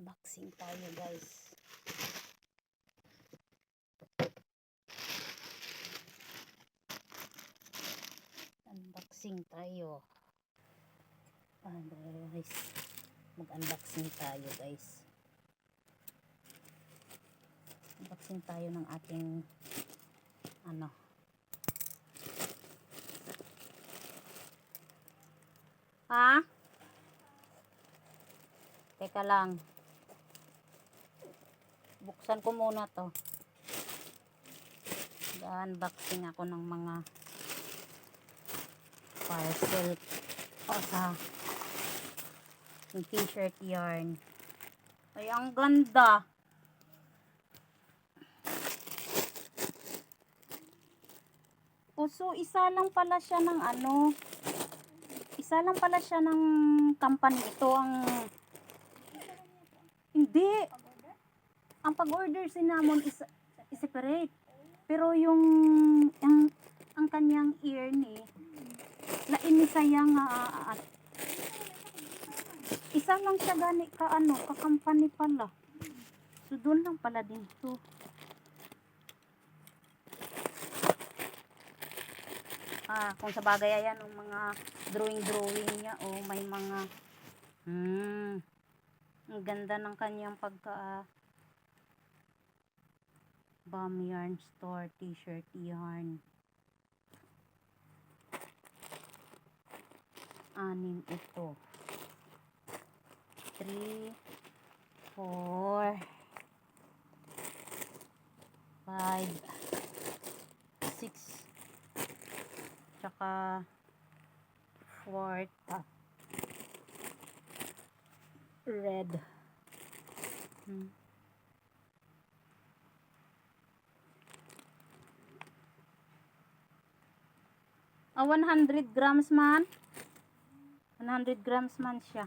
Unboxing tayo guys. Unboxing tayo. Guys, mag-unboxing tayo guys. Unboxing tayo ng ating teka lang, buksan ko muna to. Unboxing ako ng mga parcel sa yung t-shirt yarn. Ay, ang ganda. So isa lang pala siya ng isa lang pala siya ng company ito. Hindi, ang pag-order sinamon is separate, pero yung ang kanyang ear ni lain ni sayang isa lang siya gani ka ka-company pala. So doon lang pala din to. Kung sa bagay ayan ang mga drawing niya, may mga ang ganda ng kanyang pagka Bam Yarn Store t-shirt yarn. 6 ito. 3, 4, 5, 6, tsaka 4th red. 100 grams man. 100 grams man siya.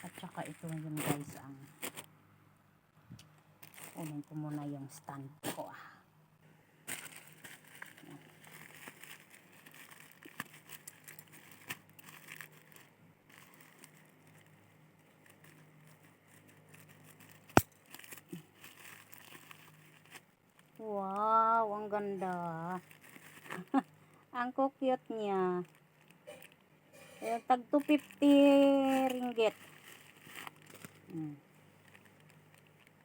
At saka ito yun guys, kunin ko muna yung stand ko. Wow, ang ganda. Ang cute niya. Tag 250 ringgit.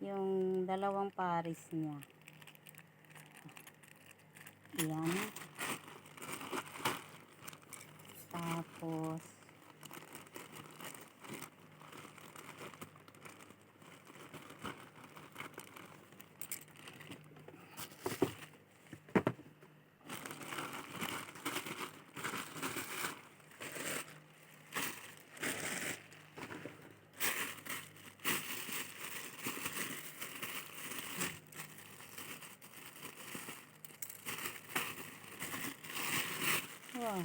Yung dalawang pares niya. Yan. Tapos wow.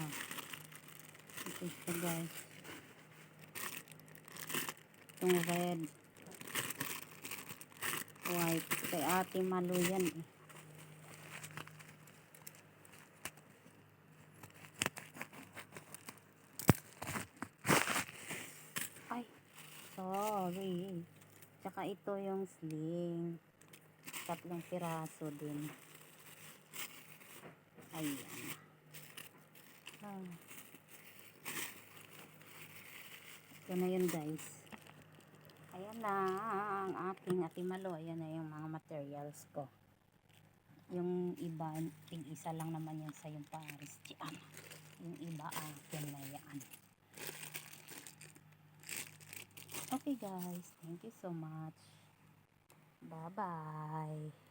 Ito siya guys. Itong red. White. Kay Ate Malu yan eh. Ay, sorry. Tsaka ito yung sling. 3 piraso din. Ayan. Ito na yun guys. Ayan na ang aking Ate Malu. Ayan na yung mga materials ko. Yung iba, isa lang naman yan sa yung pares. Yung iba akin na yan. Okay guys, thank you so much. Bye bye.